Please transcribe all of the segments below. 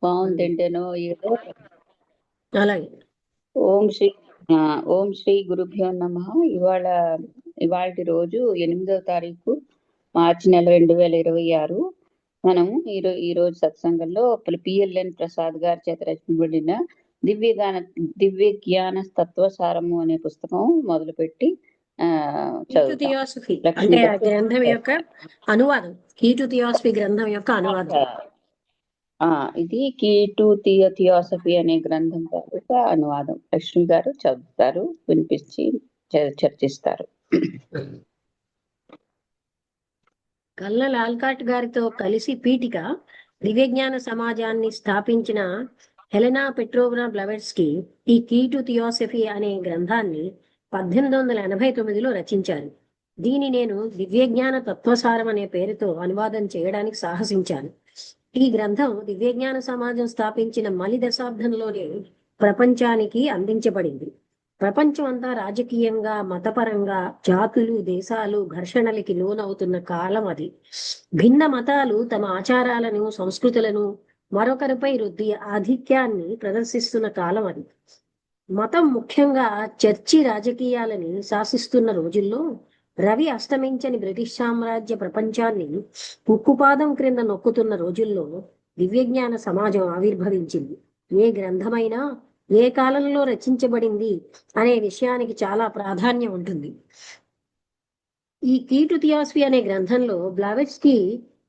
బాగుందంటేనో ఏదో. అలాగే. ఓం శ్రీ ఓం శ్రీ గురుభ్యో నమః. ఇవాళ రోజు 8వ తారీఖు మార్చి నెల 2026. మనము ఈ రోజు సత్సంగంలో పిఎల్ఎన్ ప్రసాద్ గారి చేత రచించబడిన దివ్య జ్ఞాన తత్వసారము అనే పుస్తకం మొదలుపెట్టి థియాసఫీ అంటే ఆ గ్రంథం యొక్క అనువాదం. థియాసఫీ గ్రంథం యొక్క అనువాదం. ఇది థియాసఫీ అనే గ్రంథం తాలూక అనువాదం. లక్ష్మి గారు చదువుతారు, వినిపించి చర్చిస్తారు. కల్ల లాల్కాట్ గారితో కలిసి పీఠిక దివ్యజ్ఞాన సమాజాన్ని స్థాపించిన హెలెనా పెట్రోవ్నా బ్లవెట్స్కీ ఈ థియాసఫీ అనే గ్రంథాన్ని 1889లో రచించారు. దీని నేను దివ్యజ్ఞాన తత్వసారం అనే పేరుతో అనువాదం చేయడానికి సాహసించాను. ఈ గ్రంథం దివ్యజ్ఞాన సమాజం స్థాపించిన మలి దశాబ్దంలోనే ప్రపంచానికి అందించబడింది. ప్రపంచం అంతా రాజకీయంగా, మతపరంగా, జాతులు, దేశాలు ఘర్షణలకి లోనవుతున్న కాలం అది. భిన్న మతాలు తమ ఆచారాలను, సంస్కృతులను మరొకరిపై రుద్ది ఆధిక్యాన్ని ప్రదర్శిస్తున్న కాలం అది. మతం ముఖ్యంగా చర్చి రాజకీయాలని శాసిస్తున్న రోజుల్లో రవి అస్తమించని బ్రిటిష్ సామ్రాజ్య ప్రపంచాన్ని ఉక్కుపాదం క్రింద నొక్కుతున్న రోజుల్లో దివ్యజ్ఞాన సమాజం ఆవిర్భవించింది. ఏ గ్రంథమైనా ఏ కాలంలో రచించబడింది అనే విషయానికి చాలా ప్రాధాన్యం ఉంటుంది. ఈ థియాసఫీ అనే గ్రంథంలో బ్లావెట్స్కీ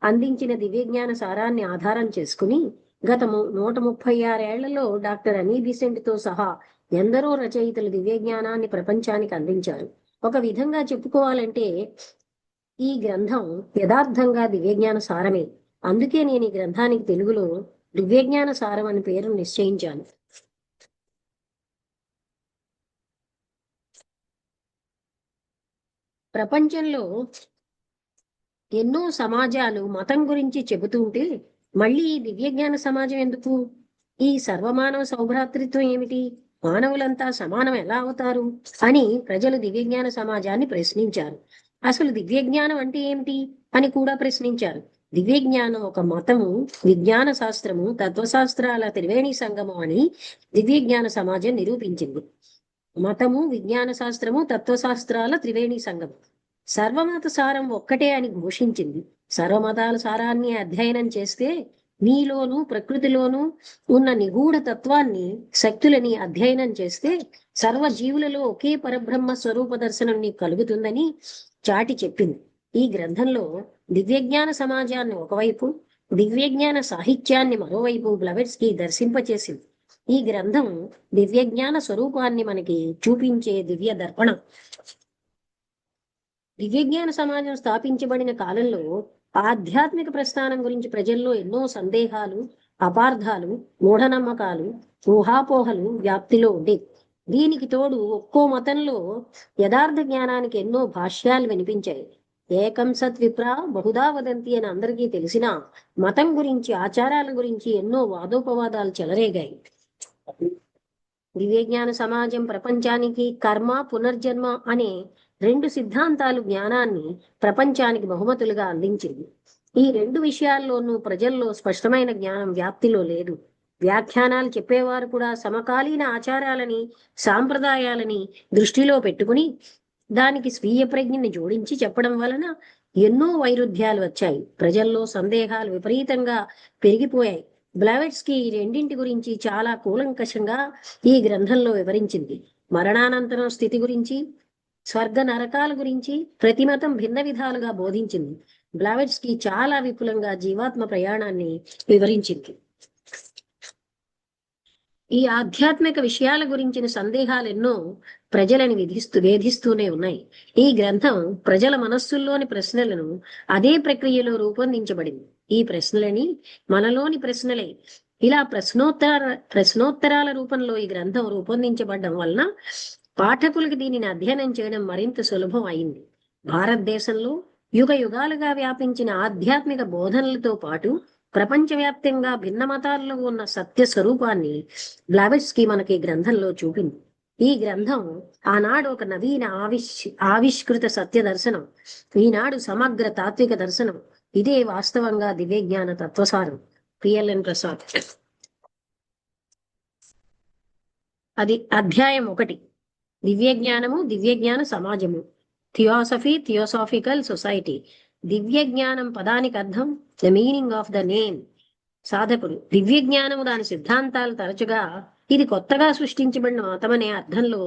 అందించిన దివ్యజ్ఞాన సారాన్ని ఆధారం చేసుకుని గత 136 ఏళ్లలో డాక్టర్ అనీ బిసెంట్ తో సహా ఎందరో రచయితలు దివ్యజ్ఞానాన్ని ప్రపంచానికి అందించారు. ఒక విధంగా చెప్పుకోవాలంటే ఈ గ్రంథం యథార్థంగా దివ్యజ్ఞాన సారమే. అందుకే నేను ఈ గ్రంథానికి తెలుగులో దివ్యజ్ఞాన సారం అని పేరు నిశ్చయించాను. ప్రపంచంలో ఎన్నో సమాజాలు మతం గురించి చెబుతుంటే మళ్ళీ ఈ దివ్యజ్ఞాన సమాజం ఎందుకు? ఈ సర్వమానవ సౌభ్రాతృత్వం ఏమిటి? మానవులంతా సమానం ఎలా అవుతారు అని ప్రజలు దివ్యజ్ఞాన సమాజాన్ని ప్రశ్నించారు. అసలు దివ్యజ్ఞానం అంటే ఏమిటి అని కూడా ప్రశ్నించారు. దివ్యజ్ఞానం ఒక మతము, విజ్ఞాన శాస్త్రము, తత్వశాస్త్రాల త్రివేణి సంగమం అని దివ్యజ్ఞాన సమాజం నిరూపించింది. మతము, విజ్ఞాన శాస్త్రము, తత్వశాస్త్రాల త్రివేణి సంగమం. సర్వమత సారం ఒక్కటే అని ఘోషించింది. సర్వమతాల సారాన్ని అధ్యయనం చేస్తే నీలోనూ ప్రకృతిలోనూ ఉన్న నిగూఢ తత్వాన్ని, శక్తులని అధ్యయనం చేస్తే సర్వజీవులలో ఒకే పరబ్రహ్మ స్వరూప దర్శనం నీకు కలుగుతుందని చాటి చెప్పింది. ఈ గ్రంథంలో దివ్యజ్ఞాన సమాజాన్ని ఒకవైపు, దివ్యజ్ఞాన సాహిత్యాన్ని మరోవైపు బ్లవెట్స్కీ దర్శింపచేసింది. ఈ గ్రంథం దివ్యజ్ఞాన స్వరూపాన్ని మనకి చూపించే దివ్య దర్పణం. దివ్యజ్ఞాన సమాజం స్థాపించబడిన కాలంలో ఆధ్యాత్మిక ప్రస్థానం గురించి ప్రజల్లో ఎన్నో సందేహాలు, అపార్థాలు, మూఢనమ్మకాలు, ఊహాపోహలు వ్యాప్తిలో ఉండేవి. దీనికి తోడు ఒక్కో మతంలో యథార్థ జ్ఞానానికి ఎన్నో భాష్యాలు వినిపించాయి. ఏకం సత్ విప్ర బహుదా వదంతి అని అందరికీ తెలిసిన మతం గురించి, ఆచారాల గురించి ఎన్నో వాదోపవాదాలు చెలరేగాయి. దివ్యజ్ఞాన సమాజం ప్రపంచానికి కర్మ, పునర్జన్మ అనే 2 సిద్ధాంతాలు జ్ఞానాన్ని ప్రపంచానికి బహుమతులుగా అందించింది. ఈ 2 విషయాల్లోనూ ప్రజల్లో స్పష్టమైన జ్ఞానం వ్యాప్తిలో లేదు. వ్యాఖ్యానాలు చెప్పేవారు కూడా సమకాలీన ఆచారాలని, సాంప్రదాయాలని దృష్టిలో పెట్టుకుని దానికి స్వీయ ప్రజ్ఞని జోడించి చెప్పడం వలన ఎన్నో వైరుధ్యాలు వచ్చాయి. ప్రజల్లో సందేహాలు విపరీతంగా పెరిగిపోయాయి. బ్లావెట్స్కీ ఈ రెండింటి గురించి చాలా కూలంకషంగా ఈ గ్రంథంలో వివరించింది. మరణానంతరం స్థితి గురించి, స్వర్గ నరకాల గురించి ప్రతి మతం భిన్న విధాలుగా బోధించింది. బ్లావెట్స్కీ చాలా విపులంగా జీవాత్మ ప్రయాణాన్ని వివరించింది. ఈ ఆధ్యాత్మిక విషయాల గురించిన సందేహాలు ఎన్నో ప్రజలని వేధిస్తూనే ఉన్నాయి. ఈ గ్రంథం ప్రజల మనస్సుల్లోని ప్రశ్నలను అదే ప్రక్రియలో రూపొందించబడింది. ఈ ప్రశ్నలని మనలోని ప్రశ్నలే. ఇలా ప్రశ్నోత్తరాల రూపంలో ఈ గ్రంథం రూపొందించబడడం వలన పాఠకులకు దీనిని అధ్యయనం చేయడం మరింత సులభం అయింది. భారతదేశంలో యుగ యుగాలుగా వ్యాపించిన ఆధ్యాత్మిక బోధనలతో పాటు ప్రపంచవ్యాప్తంగా భిన్న మతాల్లో ఉన్న సత్య స్వరూపాన్ని బ్లావెట్స్కీ మనకి గ్రంథంలో చూపింది. ఈ గ్రంథం ఆనాడు ఒక నవీన ఆవిష్కృత సత్య దర్శనం, ఈనాడు సమగ్ర తాత్విక దర్శనం. ఇదే వాస్తవంగా దివ్యజ్ఞాన తత్వసారం. పిఎల్ఎన్ ప్రసాద్. అది అధ్యాయం 1, దివ్య జ్ఞానము, దివ్య జ్ఞాన సమాజము, థియోసఫీ, థియోసాఫికల్ సొసైటీ. దివ్య జ్ఞానం పదానికి అర్థం, the meaning of the name. సాధకుడు దివ్య జ్ఞానము దాని సిద్ధాంతాలు తరచుగా ఇది కొత్తగా సృష్టించబడిన మతం అనే అర్థంలో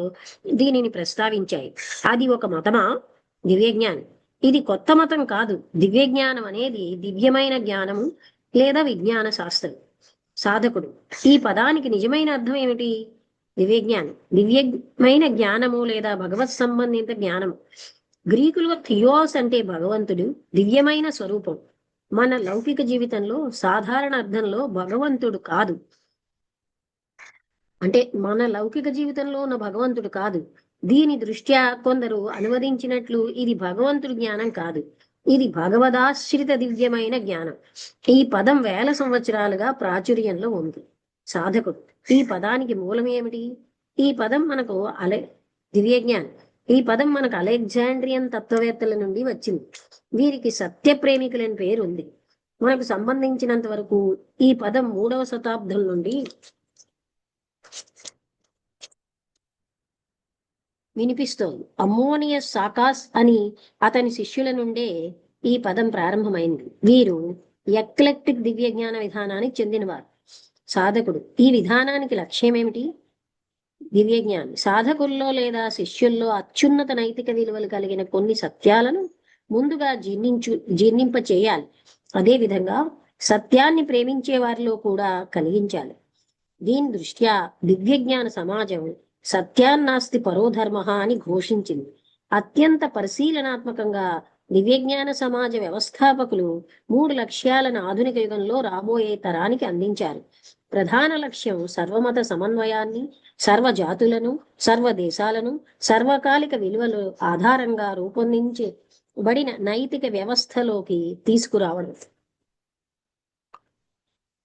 దీనిని ప్రస్తావించాయి. అది ఒక మతమా? దివ్య జ్ఞానం ఇది కొత్త మతం కాదు. దివ్య జ్ఞానం అనేది దివ్యమైన జ్ఞానము లేదా విజ్ఞాన శాస్త్రం. సాధకుడు ఈ పదానికి నిజమైన అర్థం ఏమిటి? దివ్య జ్ఞానం దివ్యమైన జ్ఞానము లేదా భగవత్ సంబంధిత జ్ఞానము. గ్రీకులో థియోస్ అంటే భగవంతుడు, దివ్యమైన స్వరూపం. మన లౌకిక జీవితంలో సాధారణ అర్థంలో భగవంతుడు కాదు, అంటే మన లౌకిక జీవితంలో ఉన్న భగవంతుడు కాదు. దీని దృష్ట్యా కొందరు అనువదించినట్లు ఇది భగవంతుడి జ్ఞానం కాదు, ఇది భగవదాశ్రిత దివ్యమైన జ్ఞానం. ఈ పదం వేల సంవత్సరాలుగా ప్రాచుర్యంలో ఉంది. సాధకుడు ఈ పదానికి మూలం ఏమిటి? ఈ పదం మనకు దివ్య జ్ఞానం ఈ పదం మనకు అలెగ్జాండ్రియన్ తత్వవేత్తల నుండి వచ్చింది. వీరికి సత్య ప్రేమికులని పేరు ఉంది. మనకు సంబంధించినంత వరకు ఈ పదం 3వ శతాబ్దం నుండి వినిపిస్తోంది. అమ్మోనియస్ సాకాస్ అని అతని శిష్యుల నుండే ఈ పదం ప్రారంభమైంది. వీరు ఎక్లెక్టిక్ దివ్య జ్ఞాన విధానానికి చెందినవారు. సాధకుడు ఈ విధానానికి లక్ష్యం ఏమిటి? దివ్య జ్ఞానం సాధకుల్లో లేదా శిష్యుల్లో అత్యున్నత నైతిక విలువలు కలిగిన కొన్ని సత్యాలను ముందుగా జీర్ణింప చేయాలి. అదేవిధంగా సత్యాన్ని ప్రేమించే వారిలో కూడా కలిగించాలి. దీని దృష్ట్యా దివ్య జ్ఞాన సమాజం సత్యాన్నాస్తి పరోధర్మ అని ఘోషించింది. అత్యంత పరిశీలనాత్మకంగా దివ్యజ్ఞాన సమాజ వ్యవస్థాపకులు 3 లక్ష్యాలను ఆధునిక యుగంలో రాబోయే తరానికి అందించారు. ప్రధాన లక్ష్యం సర్వమత సమన్వయాన్ని, సర్వ జాతులను, సర్వ దేశాలను సర్వకాలిక విలువలు ఆధారంగా రూపొందించబడిన నైతిక వ్యవస్థలోకి తీసుకురావడం.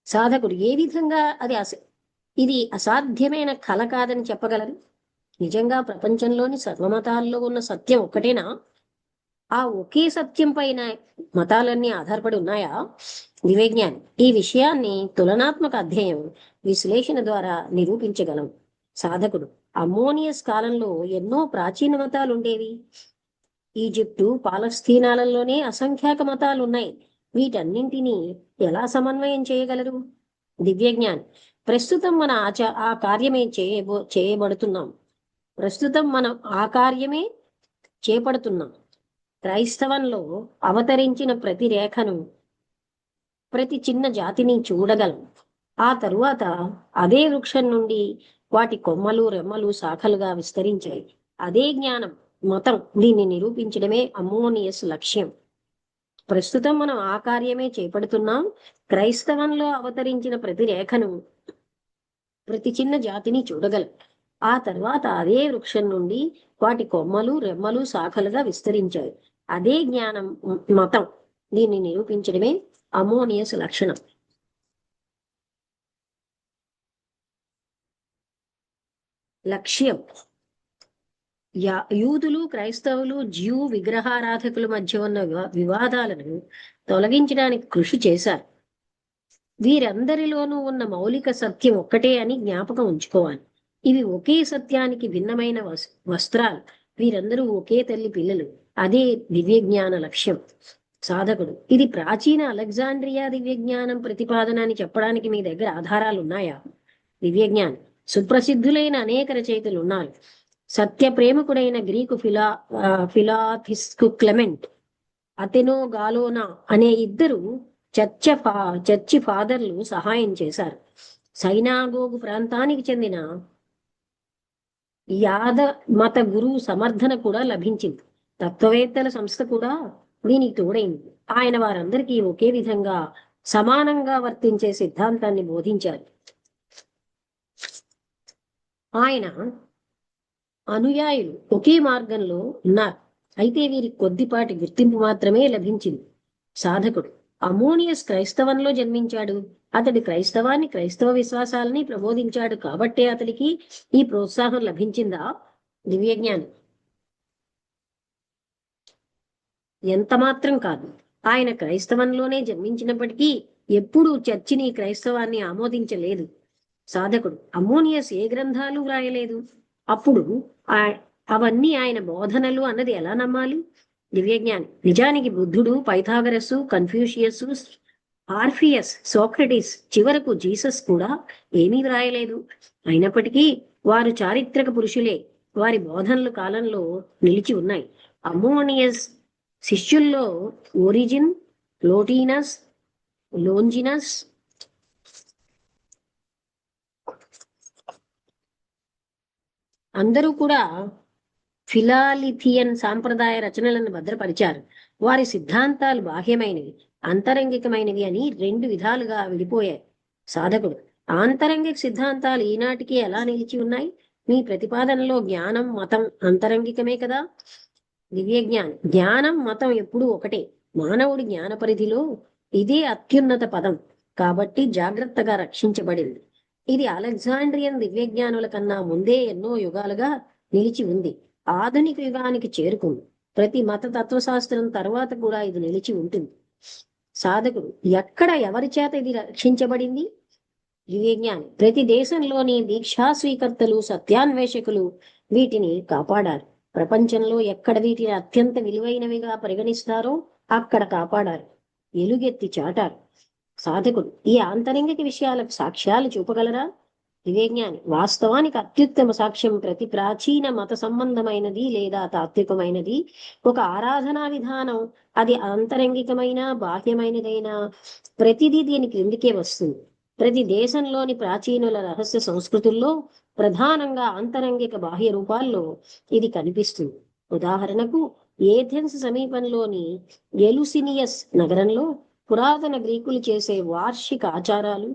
సాధకుడు ఏ విధంగా ఇది అసాధ్యమైన కల కాదని చెప్పగలరు? నిజంగా ప్రపంచంలోని సర్వమతాల్లో ఉన్న సత్యం ఒక్కటేనా? ఆ ఒకే సత్యం పైన మతాలన్నీ ఆధారపడి ఉన్నాయా? దివ్యజ్ఞానం ఈ విషయాన్ని తులనాత్మక అధ్యయనం, విశ్లేషణ ద్వారా నిరూపించగలం. సాధకుడు అమ్మోనియస్ కాలంలో ఎన్నో ప్రాచీన మతాలు ఉండేవి. ఈజిప్టు, పాలస్తీనాలలోనే అసంఖ్యాక మతాలు ఉన్నాయి. వీటన్నింటినీ ఎలా సమన్వయం చేయగలరు? దివ్యజ్ఞానం ప్రస్తుతం మన ఆ కార్యమే చేయబడుతున్నాం. ప్రస్తుతం మనం ఆ కార్యమే చేపడుతున్నాం. క్రైస్తవంలో అవతరించిన ప్రతి రేఖను, ప్రతి చిన్న జాతిని చూడగలం. ఆ తరువాత అదే వృక్షం నుండి వాటి కొమ్మలు, రెమ్మలు, శాఖలుగా విస్తరించాయి. అదే జ్ఞానం, మతం. దీన్ని నిరూపించడమే అమ్మోనియస్ లక్ష్యం. ప్రస్తుతం మనం ఆ కార్యమే చేపడుతున్నాం. క్రైస్తవంలో అవతరించిన ప్రతి రేఖను, ప్రతి చిన్న జాతిని చూడగలం. ఆ తర్వాత అదే వృక్షం నుండి వాటి కొమ్మలు, రెమ్మలు, శాఖలుగా విస్తరించాయి. అదే జ్ఞానం, మతం. దీన్ని నిరూపించడమే అమ్మోనియస్ లక్షణం. లక్ష్యం యూదులు, క్రైస్తవులు, జ్యూ విగ్రహారాధకుల మధ్య ఉన్న వివాదాలను తొలగించడానికి కృషి చేశారు. వీరందరిలోనూ ఉన్న మౌలిక సత్యం ఒక్కటే అని జ్ఞాపకం ఉంచుకోవాలి. ఇవి ఒకే సత్యానికి భిన్నమైన వస్త్రాలు. వీరందరూ ఒకే తల్లి పిల్లలు. అదే దివ్యజ్ఞాన లక్ష్యం. సాధకుడు ఇది ప్రాచీన అలెగ్జాండ్రియా దివ్యజ్ఞానం ప్రతిపాదన అని చెప్పడానికి మీ దగ్గర ఆధారాలు ఉన్నాయా? దివ్యజ్ఞానం సుప్రసిద్ధులైన అనేక రచయితలు ఉన్నారు. సత్య ప్రేమికుడైన గ్రీకు ఫిలాథిస్కు క్లెమెంట్, అథెనో గాలోనా అనే 2 చర్చి ఫాదర్లు సహాయం చేశారు. సైనాగోగు ప్రాంతానికి చెందిన యాద మత గురువు సమర్థన కూడా లభించింది. తత్వవేత్తల సంస్థ కూడా దీనికి తోడైంది. ఆయన వారందరికీ ఒకే విధంగా సమానంగా వర్తించే సిద్ధాంతాన్ని బోధించారు. ఆయన అనుయాయులు ఒకే మార్గంలో ఉన్నారు. అయితే వీరికి కొద్దిపాటి గుర్తింపు మాత్రమే లభించింది. సాధకుడు అమ్మోనియస్ క్రైస్తవంలో జన్మించాడు. అతడి క్రైస్తవాన్ని, క్రైస్తవ విశ్వాసాలని ప్రబోధించాడు. కాబట్టే అతడికి ఈ ప్రోత్సాహం లభించిందా? దివ్యజ్ఞానం ఎంత మాత్రం కాదు. ఆయన క్రైస్తవంలోనే జన్మించినప్పటికీ ఎప్పుడూ చర్చిని, క్రైస్తవాన్ని ఆమోదించలేదు. సాధకుడు అమ్మోనియస్ ఏ గ్రంథాలు వ్రాయలేదు. అప్పుడు ఆ- అవన్నీ ఆయన బోధనలు అన్నది ఎలా నమ్మాలి? దివ్యజ్ఞాని నిజానికి బుద్ధుడు, పైథాగరసు, కన్ఫ్యూషియస్, ఆర్ఫియస్, సోక్రటీస్, చివరకు జీసస్ కూడా ఏమీ వ్రాయలేదు. అయినప్పటికీ వారు చారిత్రక పురుషులే. వారి బోధనలు కాలంలో నిలిచి ఉన్నాయి. అమ్మోనియస్ శిష్యుల్లో ఓరిజిన్, లోటీనస్, లోంజినస్, అందరూ కూడా ఫిలాలిథియన్ సాంప్రదాయ రచనలను భద్రపరిచారు. వారి సిద్ధాంతాలు బాహ్యమైనవి, అంతరంగికమైనవి అని రెండు విధాలుగా విడిపోయాయి. సాధకుడు ఆంతరంగిక సిద్ధాంతాలు ఈనాటికి ఎలా నిలిచి ఉన్నాయి? మీ ప్రతిపాదనలో జ్ఞానం, మతం అంతరంగికమే కదా? దివ్యజ్ఞానం జ్ఞానం, మతం ఎప్పుడూ ఒకటే. మానవుడి జ్ఞాన పరిధిలో ఇదే అత్యున్నత పదం కాబట్టి జాగ్రత్తగా రక్షించబడింది. ఇది అలెగ్జాండ్రియన్ దివ్యజ్ఞానుల కన్నా ముందే ఎన్నో యుగాలుగా నిలిచి ఉంది. ఆధునిక యుగానికి చేరుకుంది. ప్రతి మత తత్వశాస్త్రం తర్వాత కూడా ఇది నిలిచి ఉంటుంది. సాధకుడు ఎక్కడ ఎవరి చేత ఇది రక్షించబడింది? దివ్యజ్ఞాని ప్రతి దేశంలోని దీక్షా స్వీకర్తలు, సత్యాన్వేషకులు వీటిని కాపాడారు. ప్రపంచంలో ఎక్కడ వీటిని అత్యంత విలువైనవిగా పరిగణిస్తారో అక్కడ కాపాడారు, ఎలుగెత్తి చాటారు. సాధకుడు ఈ ఆంతరంగిక విషయాలకు సాక్ష్యాలు చూపగలరా? దివ్యజ్ఞాని వాస్తవానికి అత్యుత్తమ సాక్ష్యం ప్రతి ప్రాచీన మత సంబంధమైనది లేదా తాత్వికమైనది ఒక ఆరాధనా విధానం, అది ఆంతరంగికమైన బాహ్యమైనదైనా ప్రతిదీ దీని క్రిందికే వస్తుంది. ప్రతి దేశంలోని ప్రాచీనుల రహస్య సంస్కృతుల్లో ప్రధానంగా ఆంతరంగిక బాహ్య రూపాల్లో ఇది కనిపిస్తుంది. ఉదాహరణకు ఏథెన్స్ సమీపంలోని ఎలుసినియస్ నగరంలో పురాతన గ్రీకులు చేసే వార్షిక ఆచారాలు,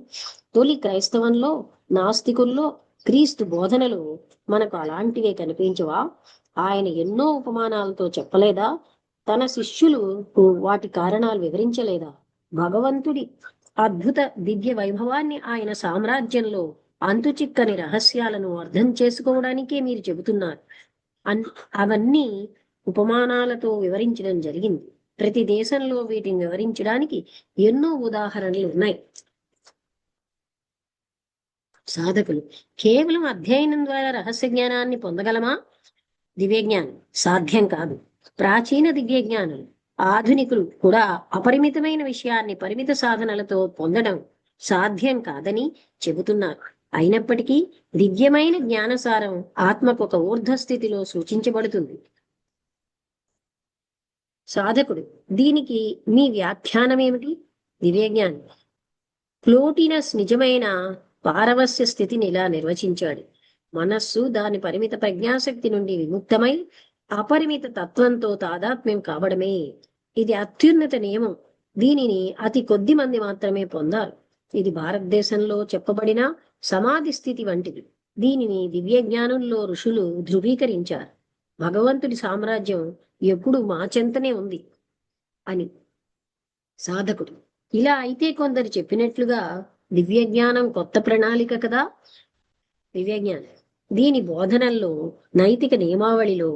తొలి క్రైస్తవంలో, నాస్తికుల్లో క్రీస్తు బోధనలు మనకు అలాంటివే కనిపించవా? ఆయన ఎన్నో ఉపమానాలతో చెప్పలేదా? తన శిష్యులు వాటి కారణాలు వివరించలేదా? భగవంతుడి అద్భుత దివ్య వైభవాన్ని, ఆయన సామ్రాజ్యంలో అంతుచిక్కని రహస్యాలను అర్థం చేసుకోవడానికే మీరు చెబుతున్నారు. అవన్నీ ఉపమానాలతో వివరించడం జరిగింది. ప్రతి దేశంలో వీటిని వివరించడానికి ఎన్నో ఉదాహరణలు ఉన్నాయి. సాధకులు కేవలం అధ్యయనం ద్వారా రహస్య జ్ఞానాన్ని పొందగలమా? దివ్యజ్ఞానం సాధ్యం కాదు. ప్రాచీన దివ్యజ్ఞానులు, ఆధునికులు కూడా అపరిమితమైన విషయాన్ని పరిమిత సాధనలతో పొందడం సాధ్యం కాదని చెబుతున్నారు. అయినప్పటికీ దివ్యమైన జ్ఞానసారం ఆత్మకు ఒక ఊర్ధ్వ స్థితిలో సూచించబడుతుంది. సాధకుడు దీనికి మీ వ్యాఖ్యానం ఏమిటి? దివ్యజ్ఞాని ప్లోటినస్ నిజమైన పారవస్య స్థితిని ఇలా నిర్వచించాడు: మనస్సు దాని పరిమిత ప్రజ్ఞాశక్తి నుండి విముక్తమై అపరిమిత తత్వంతో తాదాత్మ్యం కావడమే. ఇది అత్యున్నత నియమం. దీనిని అతి కొద్ది మంది మాత్రమే పొందారు. ఇది భారతదేశంలో చెప్పబడిన సమాధి స్థితి వంటిది. దీనిని దివ్య జ్ఞానంలో ఋషులు ధృవీకరించారు. భగవంతుడి సామ్రాజ్యం ఎప్పుడు మా చెంతనే ఉంది అని. సాధకుడు ఇలా అయితే కొందరు చెప్పినట్లుగా దివ్య జ్ఞానం కొత్త ప్రణాళిక కదా? దివ్యజ్ఞానం దీని బోధనల్లో, నైతిక నియమావళిలో,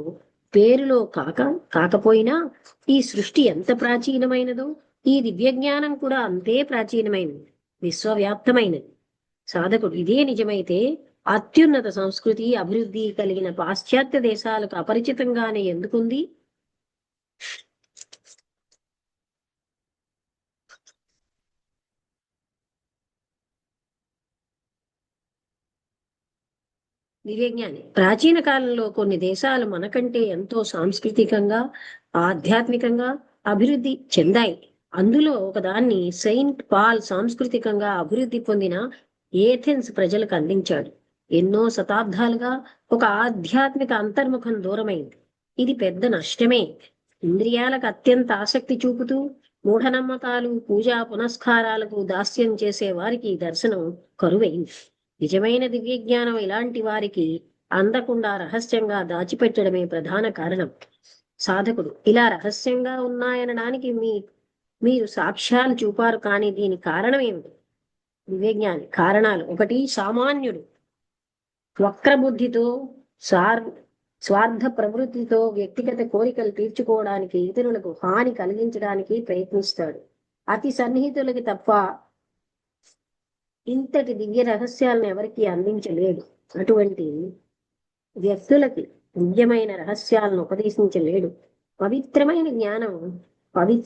పేరులో కాకపోయినా ఈ సృష్టి ఎంత ప్రాచీనమైనదో ఈ దివ్యజ్ఞానం కూడా అంతే ప్రాచీనమైనది, విశ్వవ్యాప్తమైనది. సాధకుడు ఇదే నిజమైతే అత్యున్నత సంస్కృతి, అభివృద్ధి కలిగిన పాశ్చాత్య దేశాలకు అపరిచితంగానే ఎందుకుంది? దివ్యజ్ఞాని ప్రాచీన కాలంలో కొన్ని దేశాలు మనకంటే ఎంతో సాంస్కృతికంగా, ఆధ్యాత్మికంగా అభివృద్ధి చెందాయి. అందులో ఒకదాన్ని సెయింట్ పాల్ సాంస్కృతికంగా అభివృద్ధి పొందిన ఏథెన్స్ ప్రజలకు అందించాడు. ఎన్నో శతాబ్దాలుగా ఒక ఆధ్యాత్మిక అంతర్ముఖం దూరమైంది. ఇది పెద్ద నష్టమే. ఇంద్రియాలకు అత్యంత ఆసక్తి చూపుతూ మూఢనమ్మకాలు, పూజా పునస్కారాలకు దాస్యం చేసే వారికి దర్శనం కరువైంది. నిజమైన దివ్యజ్ఞానం ఇలాంటి వారికి అందకుండా రహస్యంగా దాచిపెట్టడమే ప్రధాన కారణం. సాధకుడు ఇలా రహస్యంగా ఉన్నాయనడానికి మీరు సాక్ష్యాలు చూపారు, కానీ దీని కారణం ఏమిటి? దివ్యజ్ఞాని కారణాలు: ఒకటి, సామాన్యుడు వక్రబుద్ధితో, స్వార్థ ప్రవృత్తితో వ్యక్తిగత కోరికలు తీర్చుకోవడానికి, ఇతరులకు హాని కలిగించడానికి ప్రయత్నిస్తాడు. అతి సన్నిహితులకి తప్ప ఇంతటి దివ్య రహస్యాలను ఎవరికి అందించలేడు. అటువంటి వ్యక్తులకి దివ్యమైన రహస్యాలను ఉపదేశించలేడు. పవిత్రమైన జ్ఞానం పవి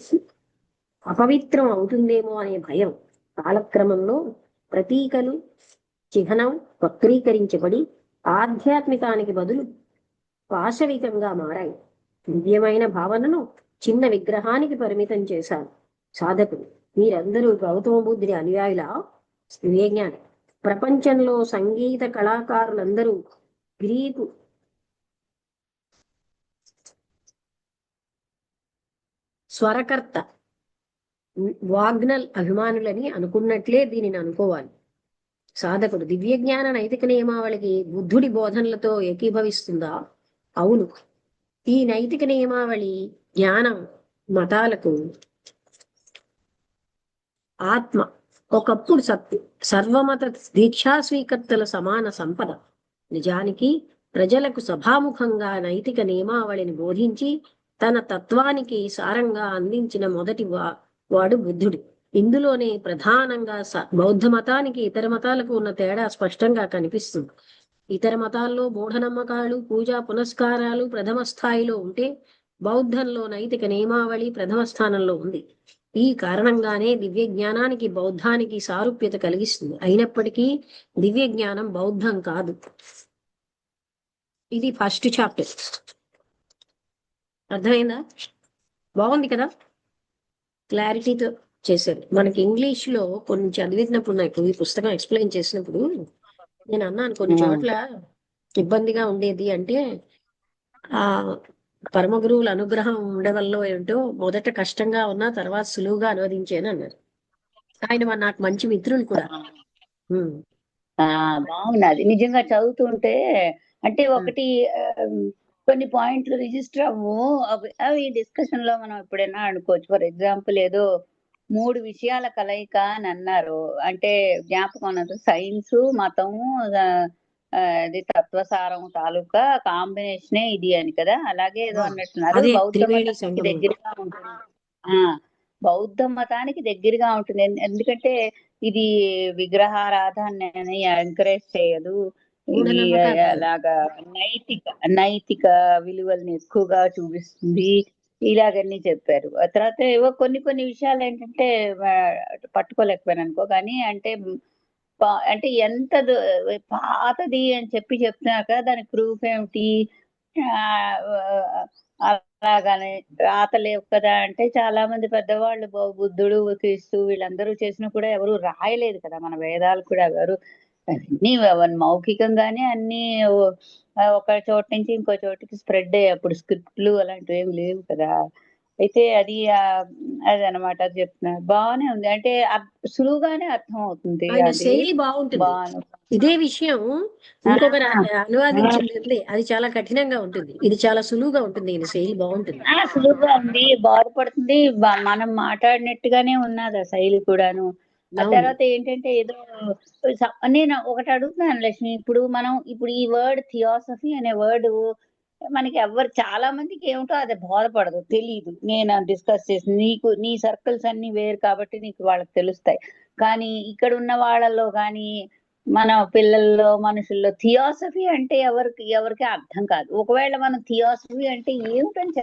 అపవిత్రం అవుతుందేమో అనే భయం కాలక్రమంలో ప్రతీకలు చిహ్నం వక్రీకరించబడి ఆధ్యాత్మికానికి బదులు పాశవికంగా మారాయి. దివ్యమైన భావనను చిన్న విగ్రహానికి పరిమితం చేశారు సాధకులు. మీరందరూ గౌతమ బుద్ధుని అనుయాయుల దివ్యజ్ఞాని. ప్రపంచంలో సంగీత కళాకారులందరూ గ్రీకు స్వరకర్త వాగ్నల్ అభిమానులని అనుకున్నట్లే దీనిని అనుకోవాలి. సాధకుడు దివ్యజ్ఞాన నైతిక నియమావళికి బుద్ధుడి బోధనలతో ఏకీభవిస్తుందా? అవును. ఈ నైతిక నియమావళి జ్ఞానం మతాలకు ఆత్మ ఒకప్పుడు సర్వమత దీక్షా స్వీకర్తల సమాన సంపద. నిజానికి ప్రజలకు సభాముఖంగా నైతిక నియమావళిని బోధించి తన తత్వానికి సారంగా అందించిన మొదటి వాడు బుద్ధుడు. ఇందులోనే ప్రధానంగా బౌద్ధ మతానికి ఇతర మతాలకు ఉన్న తేడా స్పష్టంగా కనిపిస్తుంది. ఇతర మతాల్లో మూఢనమ్మకాలు పూజా పునస్కారాలు ప్రథమ స్థాయిలో ఉంటే బౌద్ధంలో నైతిక నియమావళి ప్రథమ స్థానంలో ఉంది. ఈ కారణంగానే దివ్య జ్ఞానానికి బౌద్ధానికి సారూప్యత కలిగిస్తుంది. అయినప్పటికీ దివ్య జ్ఞానం బౌద్ధం కాదు. ఇది ఫస్ట్ చాప్టర్. అర్థమైందా? బాగుంది కదా, క్లారిటీతో చేశారు. మనకి ఇంగ్లీష్ లో కొన్ని చదివినప్పుడు నాకు ఈ పుస్తకం ఎక్స్ప్లెయిన్ చేసినప్పుడు నేను అన్నాను కొన్ని చోట్ల ఇబ్బందిగా ఉండేది అంటే ఆ పరమ గురువుల అనుగ్రహం ఉండవల్లో ఏంటో మొదట కష్టంగా ఉన్నా తర్వాత సులువుగా అనువదించాను అన్నారు ఆయన. నాకు మంచి మిత్రులు కూడా. బాగున్నది నిజంగా చదువుతుంటే. అంటే ఒకటి కొన్ని పాయింట్లు రిజిస్టర్ అవి డిస్కషన్ లో మనం ఎప్పుడైనా అనుకోవచ్చు. ఫర్ ఎగ్జాంపుల్ ఏదో 3 విషయాల కలయిక అని అన్నారు. అంటే జ్ఞాపకం ఉన్నది, సైన్స్ మతము ఇది తత్వసారం తాలూకా కాంబినేషనే ఇది అని కదా, అలాగే ఏదో అన్నట్టున్నారు. బౌద్ధ మతానికి దగ్గరగా ఉంటుంది. బౌద్ధ మతానికి దగ్గరగా ఉంటుంది. ఎందుకంటే ఇది విగ్రహారాధనని ఎంకరేజ్ చేయదు. అలాగా నైతిక విలువల్ని ఎక్కువగా చూపిస్తుంది. ఇలాగన్నీ చెప్పారు. ఆ తర్వాత ఏవో కొన్ని విషయాలు ఏంటంటే పట్టుకోలేకపోయాను అనుకో. కానీ అంటే ఎంత పాతది అని చెప్తున్నారు కదా, దానికి ప్రూఫ్ ఏమిటి అలాగానే రాతలేవు కదా అంటే చాలా మంది పెద్దవాళ్ళు బుద్ధుడు క్రీస్తు వీళ్ళందరూ చేసినా కూడా ఎవరు రాయలేదు కదా. మన వేదాలు కూడా ఎవరు అన్ని మౌఖికంగానే అన్ని ఒక చోట నుంచి ఇంకో చోటికి స్ప్రెడ్ అయ్యాయి. అప్పుడు స్క్రిప్ట్లు అలాంటివి ఏమి లేవు కదా. అయితే అది అనమాట. అది చెప్తున్నారు. బాగానే ఉంది. అంటే సులువుగానే అర్థం అవుతుంది. శైలి బాగుంటుంది. ఇదే విషయం ఇంకొకరు అనువాదించింది, అది చాలా కఠినంగా ఉంటుంది. ఇది చాలా సులువుగా ఉంటుంది. ఈయన శైలి బాగుంటుంది. సులువుగా ఉంది, బాధపడుతుంది. మనం మాట్లాడినట్టుగానే ఉన్నది ఆ శైలి కూడాను. ఆ తర్వాత ఏంటంటే ఏదో నేను ఒకటి అడుగుతున్నాను లక్ష్మి. ఇప్పుడు ఈ వర్డ్ థియాసఫీ అనే వర్డ్ మనకి చాలా మందికి ఏమిటో అది బోధపడదు, తెలియదు. నేను డిస్కస్ చేసి నీ సర్కిల్స్ అన్ని వేరు కాబట్టి నీకు వాళ్ళకి తెలుస్తాయి. కానీ ఇక్కడ ఉన్న వాళ్ళలో కానీ మన పిల్లల్లో మనుషుల్లో థియాసఫీ అంటే ఎవరికి అర్థం కాదు. ఒకవేళ మనం థియాసఫీ అంటే ఏమిటని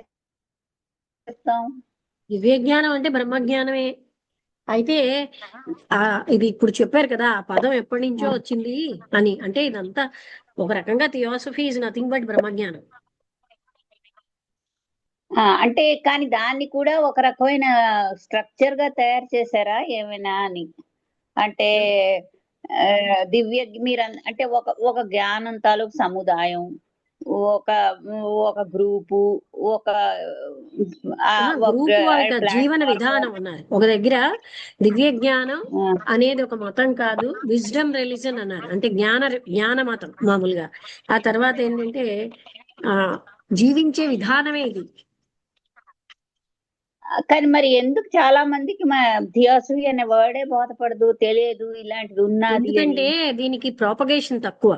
చెప్తాం? దివ్యజ్ఞానం అంటే బ్రహ్మజ్ఞానమే. అయితే ఇది ఇప్పుడు చెప్పారు కదా, ఆ పదం ఎప్పటి నుంచో వచ్చింది అని. అంటే ఇదంతా ఒక రకంగా థియాసఫీ ఇస్ నథింగ్ బట్ బ్రహ్మజ్ఞానం. అంటే కానీ దాన్ని కూడా ఒక రకమైన స్ట్రక్చర్ గా తయారు చేశారా ఏమైనా అని. అంటే మీరు అంటే ఒక జ్ఞానం తాలూకు సముదాయం, ఒక గ్రూపు, ఒక జీవన విధానం అన్నారు. ఒక దగ్గర దివ్య జ్ఞానం అనేది ఒక మతం కాదు, విజ్డమ్ రిలీజన్ అన్నారు. అంటే జ్ఞాన మతం మామూలుగా. ఆ తర్వాత ఏంటంటే జీవించే విధానమే ఇది. కానీ మరి ఎందుకు చాలా మందికి థియాసఫీ అనే వర్డే బోధపడదు, తెలియదు ఇలాంటిది ఉన్నది? ఎందుకంటే దీనికి ప్రాపగేషన్ తక్కువ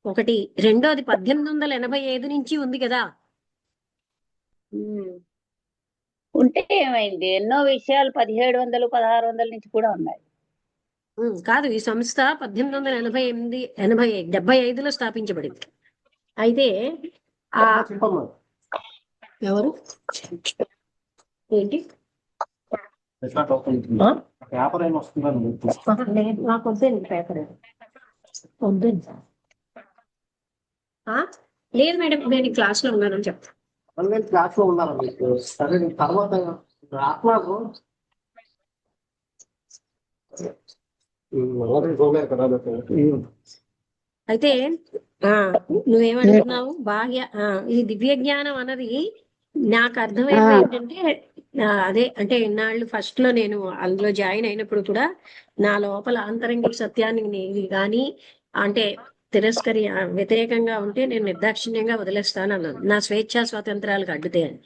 ఒకటి. రెండోది 1885 నుంచి ఉంది కదా. ఉంటే ఏమైంది, ఎన్నో విషయాలు 1700 1600 నుంచి కూడా ఉన్నాయి. కాదు, ఈ సంస్థ 1875లో స్థాపించబడింది. అయితే ఆ ఎవరు ఏంటి లేదు, నాకు వద్దండి పేపర్, వద్దండి సార్. లేదు మేడం, నేను క్లాస్ లో ఉన్నానని చెప్తాను. క్లాస్ లో ఉన్నారా మీకు? సరే తర్వాత రాట్లాడు. అయితే నువ్వేమంటున్నావు? ఇది దివ్య జ్ఞానం అన్నది నాకు అర్థమైంది ఏంటంటే, అదే అంటే ఇన్నాళ్ళు ఫస్ట్ లో నేను అందులో జాయిన్ అయినప్పుడు కూడా నా లోపల ఆంతరంగిక సత్యాన్ని కానీ అంటే వ్యతిరేకంగా ఉంటే నేను నిర్దాక్షిణ్యంగా వదిలేస్తాను అన్నాను, నా స్వేచ్ఛా స్వాతంత్రాలకు అడ్డుతే అని.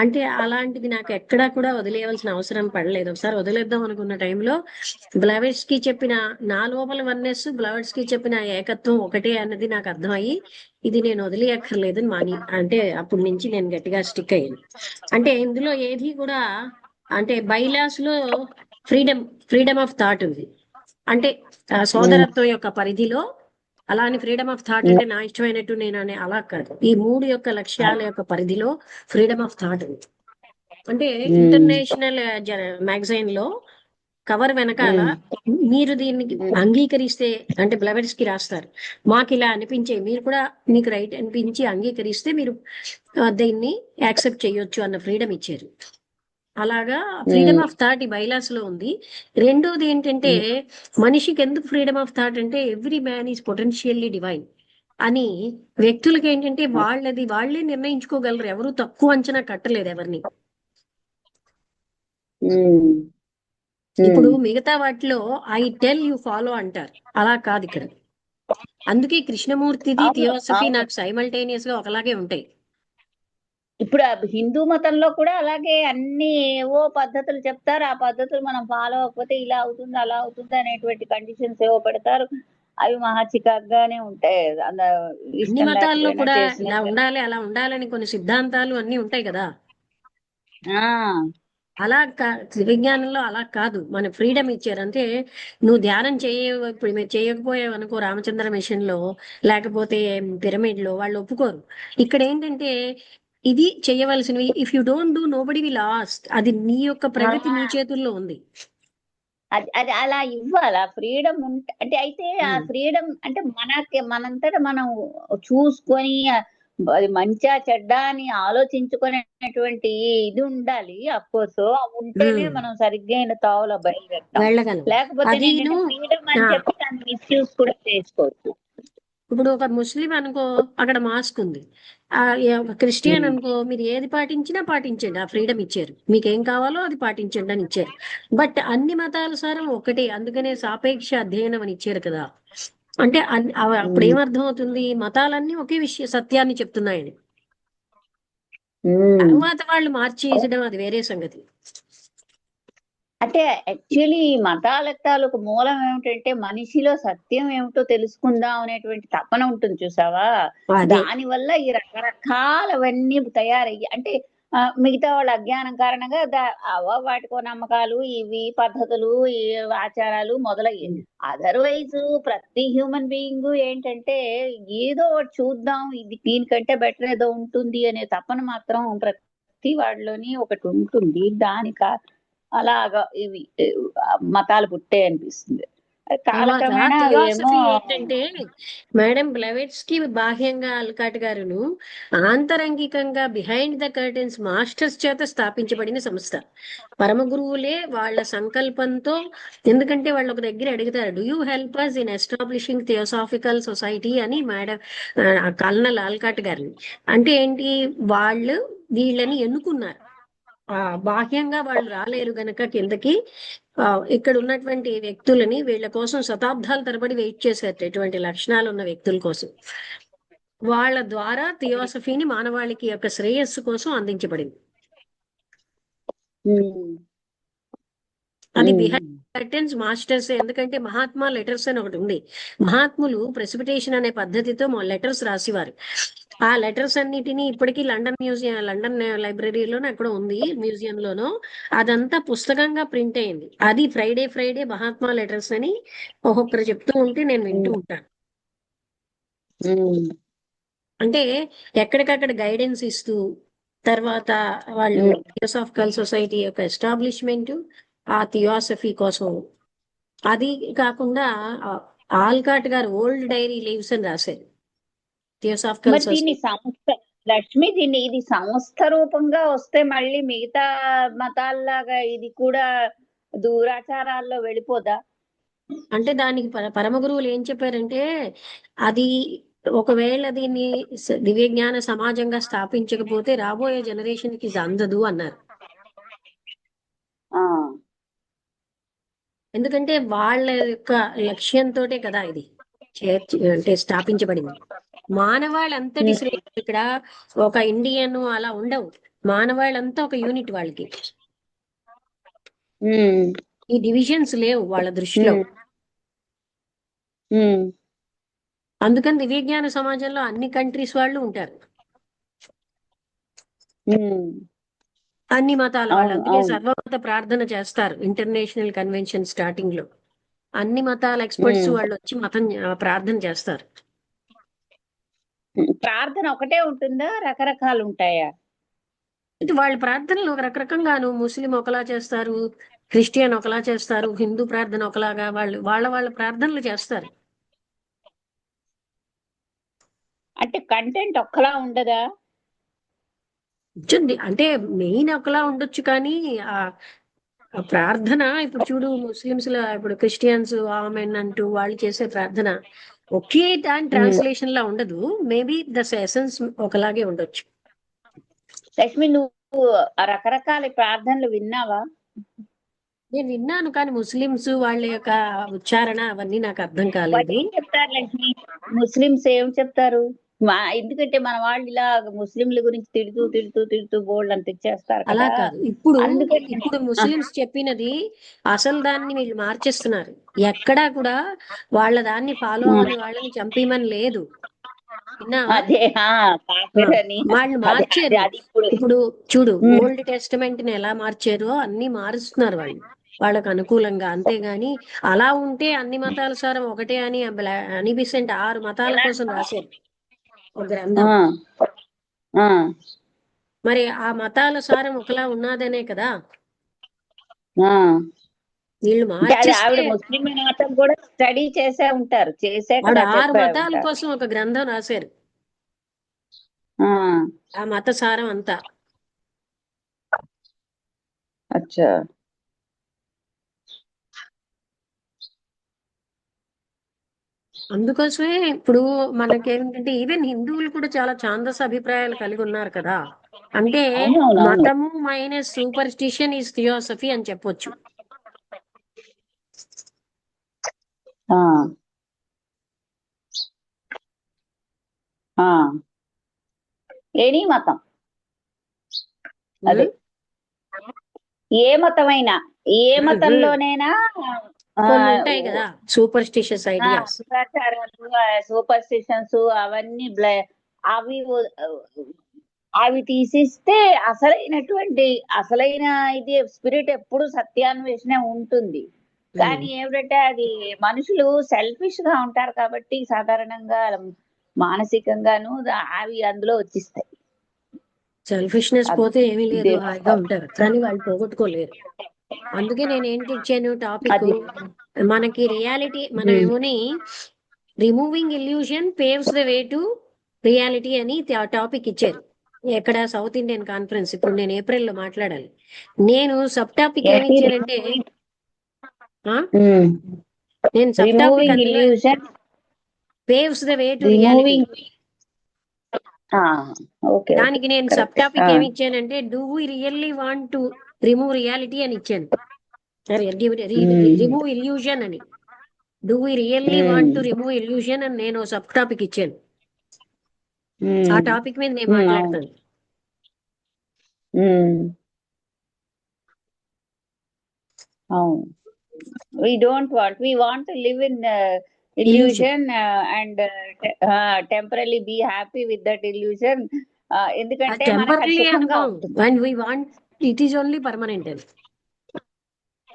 అంటే అలాంటిది నాకు ఎక్కడా కూడా వదిలేయవలసిన అవసరం పడలేదు. ఒకసారి వదిలేద్దాం అనుకున్న టైంలో బ్లవెట్స్ కి చెప్పిన నా లోపల వన్నెస్, బ్లవెట్స్ కి చెప్పిన ఏకత్వం ఒకటే అన్నది నాకు అర్థమయ్యి ఇది నేను వదిలేయక్కర్లేదు మాని, అంటే అప్పటి నుంచి నేను గట్టిగా స్టిక్ అయ్యాను. అంటే ఇందులో ఏది కూడా అంటే బైలాస్ లో ఫ్రీడమ్ ఆఫ్ థాట్ ఉంది. అంటే సోదరత్వం యొక్క పరిధిలో, అలానే ఫ్రీడమ్ ఆఫ్ థాట్ అంటే నా ఇష్టమైనట్టు నేను అనే అలా కాదు, ఈ మూడు యొక్క లక్ష్యాల యొక్క పరిధిలో ఫ్రీడమ్ ఆఫ్ థాట్ ఉంది. అంటే ఇంటర్నేషనల్ మ్యాగజైన్ లో కవర్ వెనకాల మీరు దీన్ని అంగీకరిస్తే, అంటే బ్లవెట్స్ కి రాస్తారు, మాకు ఇలా అనిపించే, మీరు కూడా మీకు రైట్ అనిపించి అంగీకరిస్తే మీరు దీన్ని యాక్సెప్ట్ చేయొచ్చు అన్న ఫ్రీడమ్ ఇచ్చారు. అలాగా ఫ్రీడమ్ ఆఫ్ థాట్ ఈ బైలాస్ లో ఉంది. రెండోది ఏంటంటే, మనిషికి ఎందుకు ఫ్రీడమ్ ఆఫ్ థాట్ అంటే every man is potentially divine అని. వ్యక్తులకి ఏంటంటే వాళ్ళే నిర్ణయించుకోగలరు, ఎవరు తక్కువ అంచనా కట్టలేదు ఎవరిని. ఇప్పుడు మిగతా వాటిలో ఐ టెల్ యు ఫాలో అంటారు, అలా కాదు ఇక్కడ. అందుకే కృష్ణమూర్తిది థియోసఫీ నాకు సైమల్టేనియస్ గా ఒకలాగే ఉంటాయి. ఇప్పుడు హిందూ మతంలో కూడా అలాగే అన్ని ఏవో పద్ధతులు చెప్తారు, ఆ పద్ధతులు మనం ఫాలో అవ్వకపోతే ఇలా అవుతుంది అలా అవుతుంది అనేటువంటి కండిషన్స్ ఏవో పెడతారు. అవి మహా చికాగ్గానే ఉంటాయి. అన్ని మతాల్లో కూడా ఇలా ఉండాలి అలా ఉండాలని కొన్ని సిద్ధాంతాలు అన్ని ఉంటాయి కదా. అలా విజ్ఞానంలో అలా కాదు, మన ఫ్రీడమ్ ఇచ్చారు. అంటే నువ్వు ధ్యానం ఇప్పుడు మీరు చేయకపోయావు అనుకో, రామచంద్ర మిషన్ లో లేకపోతే పిరమిడ్ లో వాళ్ళు ఒప్పుకోరు. ఇక్కడ ఏంటంటే ఇది చేయవలసినవి, if you don't do nobody will ask. అది నీ యొక్క ప్రగతి నీ చేతుల్లో ఉంది. అది అలా ఇవ్వాలి ఫ్రీడమ్ అంటే. అయితే ఆ ఫ్రీడమ్ అంటే మనంతటా మనం చూసుకొని అది మంచిగా చెడ్డ అని ఆలోచించుకునేటువంటి ఇది ఉండాలి. అఫ్కోర్స్ ఉంటేనే మనం సరిగ్గా తావులో బయలుదేరుతాం. లేకపోతే ఫ్రీడమ్ అని చెప్పి దాన్ని మిస్యూజ్ కూడా చేసుకోవచ్చు. ఇప్పుడు ఒక ముస్లిం అనుకో, అక్కడ మాస్క్ ఉంది. క్రిస్టియన్ అనుకో, మీరు ఏది పాటించినా పాటించండి, ఆ ఫ్రీడమ్ ఇచ్చారు. మీకు ఏం కావాలో అది పాటించండి అని ఇచ్చారు. బట్ అన్ని మతాల సారం ఒకటే, అందుకనే సాపేక్ష అధ్యయనం అని ఇచ్చారు కదా. అంటే అప్పుడు ఏమర్థం అవుతుంది, మతాలన్నీ ఒకే సత్యాన్ని చెప్తున్నాయని. తర్వాత వాళ్ళు మార్చేయడం అది వేరే సంగతి. అంటే యాక్చువల్లీ మతాల తాలూకు మూలం ఏమిటంటే మనిషిలో సత్యం ఏమిటో తెలుసుకుందాం అనేటువంటి తపన ఉంటుంది చూసావా. దాని వల్ల ఈ రకరకాలవన్నీ తయారయ్యి, అంటే మిగతా వాళ్ళ అజ్ఞానం కారణంగా వాటికో నమ్మకాలు, ఇవి పద్ధతులు, ఈ ఆచారాలు మొదలయ్యాయి. అదర్వైజ్ ప్రతి హ్యూమన్ బీయింగ్ ఏంటంటే ఏదో ఒకటి చూద్దాం, ఇది దీనికంటే బెటర్ ఏదో ఉంటుంది అనే తపన మాత్రం ప్రతి వాళ్ళలోని ఒకటి ఉంటుంది. అలాగా ఇవి మతాలు పుట్టే అనిపిస్తుంది. ఏంటంటే మేడం, బ్లవెట్స్ కి బాహ్యంగా అల్కాట్ గారును ఆంతరంగికంగా బిహైండ్ ద కర్టెన్స్ మాస్టర్స్ చేత స్థాపించబడిన సంస్థ. పరమ గురువులే వాళ్ళ సంకల్పంతో, ఎందుకంటే వాళ్ళు ఒక దగ్గర అడుగుతారు, do you help us in establishing theosophical society అని మేడం కల్నల్ ఆల్కాట్ గారిని. అంటే ఏంటి, వాళ్ళు వీళ్ళని ఎన్నుకున్నారు. బాహ్యంగా వాళ్ళు రాలేరు గనక కిందకి, ఇక్కడ ఉన్నటువంటి వ్యక్తులని వీళ్ళ కోసం శతాబ్దాల తరబడి వెయిట్ చేశారు, ఇటువంటి లక్షణాలు ఉన్న వ్యక్తుల కోసం. వాళ్ళ ద్వారా థియోసఫీని మానవాళికి యొక్క శ్రేయస్సు కోసం అందించబడింది. అది బిహైండ్ కర్టెన్స్ మాస్టర్స్. ఎందుకంటే మహాత్మా లెటర్స్ అని ఒకటి ఉంది. మహాత్ములు ప్రెసిపిటేషన్ అనే పద్ధతితో లెటర్స్ రాసేవారు. ఆ లెటర్స్ అన్నిటినీ ఇప్పటికీ లండన్ లైబ్రరీలోనే అక్కడ ఉంది, మ్యూజియంలోను. అదంతా పుస్తకంగా ప్రింట్ అయింది. అది ఫ్రైడే మహాత్మా లెటర్స్ అని ఒక్కొక్కరు చెప్తూ ఉంటే నేను వింటూ ఉంటాను. అంటే ఎక్కడికక్కడ గైడెన్స్ ఇస్తూ, తర్వాత వాళ్ళు థియోసాఫికల్ సొసైటీ యొక్క ఎస్టాబ్లిష్మెంట్, ఆ థియోసఫీ కోసం. అది కాకుండా ఆల్కాట్ గారు ఓల్డ్ డైరీ లీవ్స్ అని రాశారు థియోసాఫికల్ మరి దీన్ని సొసైటీ. సంస్థ లక్ష్మి, ఇది సంస్థ రూపంగా వస్తే మళ్ళీ మిగతా మతాల్లాగా ఇది కూడా దూరాచారాల్లో వెళ్ళిపోదా? అంటే దానికి పరమ గురువులు ఏం చెప్పారంటే, అది ఒకవేళ దీన్ని దివ్య జ్ఞాన సమాజంగా స్థాపించకపోతే రాబోయే జనరేషన్ కి ఇది అందదు అన్నారు. ఆ ఎందుకంటే వాళ్ళ యొక్క లక్ష్యంతో కదా ఇది అంటే స్థాపించబడింది. మానవాళ్ళంతటి శ్రేణి ఇక్కడ ఒక ఇండియన్ అలా ఉండవు. మానవాళ్ళంతా ఒక యూనిట్ వాళ్ళకి. ఈ డివిజన్స్ లేవు వాళ్ళ దృష్టిలో. అందుకని దివ్య జ్ఞాన సమాజంలో అన్ని కంట్రీస్ వాళ్ళు ఉంటారు, అన్ని మతాల వాళ్ళు. అందుకే సర్వమత ప్రార్థన చేస్తారు ఇంటర్నేషనల్ కన్వెన్షన్ స్టార్టింగ్ లో. అన్ని మతాల ఎక్స్పర్ట్స్ వాళ్ళు వచ్చి ప్రార్థన చేస్తారు. ప్రార్థన ఒకటే ఉంటుందా, రకరకాలు ఉంటాయా? ఇది వాళ్ళ ప్రార్థనలు ఒక రకరకంగాను. ముస్లిం ఒకలా చేస్తారు, క్రిస్టియన్ ఒకలా చేస్తారు, హిందూ ప్రార్థన ఒకలాగా, వాళ్ళ ప్రార్థనలు చేస్తారు. అంటే కంటెంట్ ఒక్కలా ఉండదా? అంటే మెయిన్ ఒకలా ఉండొచ్చు, కానీ ఆ ప్రార్థన ఇప్పుడు చూడు, ముస్లిమ్స్ లో ఇప్పుడు క్రిస్టియన్స్ ఆమెన్ అంటూ వాళ్ళు చేసే ప్రార్థన ఒకే దాని ట్రాన్స్లేషన్ లా ఉండదు. మేబీ ద ఎసెన్స్ ఒకలాగే ఉండొచ్చు. లక్ష్మి, నువ్వు ఆ రకరకాల ప్రార్థనలు విన్నావా? నేను విన్నాను, కానీ ముస్లిమ్స్ వాళ్ళ యొక్క ఉచ్చారణ అవన్నీ నాకు అర్థం కాలేదు. ఏం చెప్తారు లక్ష్మి? ముస్లిమ్స్ ఏం చెప్తారు? ఎందుకంటే మన వాళ్ళు ఇలా ముస్లింల గురించి తిడుతూ బోల్డ్ అంత ఇచ్చేస్తారు అలా కదా. కాదు, ఇప్పుడు అందుకని ముస్లిమ్స్ చెప్పినది అసలు దాన్ని వీళ్ళు మార్చేస్తున్నారు. ఎక్కడా కూడా వాళ్ళ దాన్ని ఫాలో అవని వాళ్ళని చంపేమని లేదు. విన్నావా? అదే కాఫీర్ అని వాళ్ళు అదే మార్చారు. అది ఇప్పుడు ఇప్పుడు చూడు, ఓల్డ్ టెస్టమెంట్ ని ఎలా మార్చారో అన్ని మారుస్తున్నారు వాళ్ళు వాళ్ళకు అనుకూలంగా. అంతేగాని అలా ఉంటే అన్ని మతాల సారం ఒకటే అని అనిబిసెంట్ 6 మతాల కోసం రాశారు ఒక గ్రంథం. మరి ఆ మతాల సారం ఒకలా ఉన్నదనే కదా వీళ్ళు అంటే అది ఆవిడ మార్చేస్తే. ముస్లిం మతం కూడా స్టడీ చేసే ఉంటారు, చేసే ఆవిడ కదా 6 చెప్పే మతాల ఉంటారు. కోసం ఒక గ్రంథం రాశారు, ఆ, ఆ మత సారం అంతా. అచ్చా. అందుకోసమే ఇప్పుడు మనకేంటంటే ఈవెన్ హిందువులు కూడా చాలా ఛాందస అభిప్రాయాలు కలిగి ఉన్నారు కదా. అంటే అవునవునవును. మతము మైనస్ సూపర్స్టిషన్ ఈజ్ థియోసఫీ అని చెప్పొచ్చు. ఎనీ మతం, అదే ఏ మతమైనా, ఏ మతంలోనైనా కొన్ని ఉంటాయి కదా సూపర్స్టిషియస్ ఐడియాస్. సూపర్స్టిషన్స్ అవన్నీ అవి అవి తీసిస్తే అసలైన ఇది స్పిరిట్ ఎప్పుడు సత్యాన్వేషణ ఉంటుంది. కానీ ఏమిటంటే అది మనుషులు సెల్ఫిష్ గా ఉంటారు కాబట్టి సాధారణంగా మానసికంగాను అవి అందులో వచ్చిస్తాయి. సెల్ఫిష్నెస్ పోతే ఏమీ లేదు, హాయిగా ఉంటారు, కానీ వాళ్ళు పోగొట్టుకోలేరు. అందుకే నేను ఏంటి ఇచ్చాను టాపిక్, మనకి రియాలిటీ, మనం ఏమోని removing illusion paves the way to reality అని టాపిక్ ఇచ్చారు. ఎక్కడ సౌత్ ఇండియన్ కాన్ఫరెన్స్. ఇప్పుడు నేను ఏప్రిల్లో మాట్లాడాలి. నేను సబ్ టాపిక్ ఏమి ఇచ్చానంటే, నేను సబ్ టాపిక్ అందులో paves the way to reality. దానికి నేను సబ్ టాపిక్ ఏమి ఇచ్చానంటే, do we really want to remove reality అని ఇచ్చాను. రిమూవ్ ఇల్యూషన్ అని. Do we really want to remove illusion అని నేను సబ్ టాపిక్ ఇచ్చాను. ఆ టాపిక్ మీద నేను మాట్లాడతాను. we want to live in illusion and temporarily be happy with that illusion. ఎందుకంటే మనకు అది టెంపరలీ సుఖంగా అనుకోం, ఉంటుంది. And we want it is only permanent అని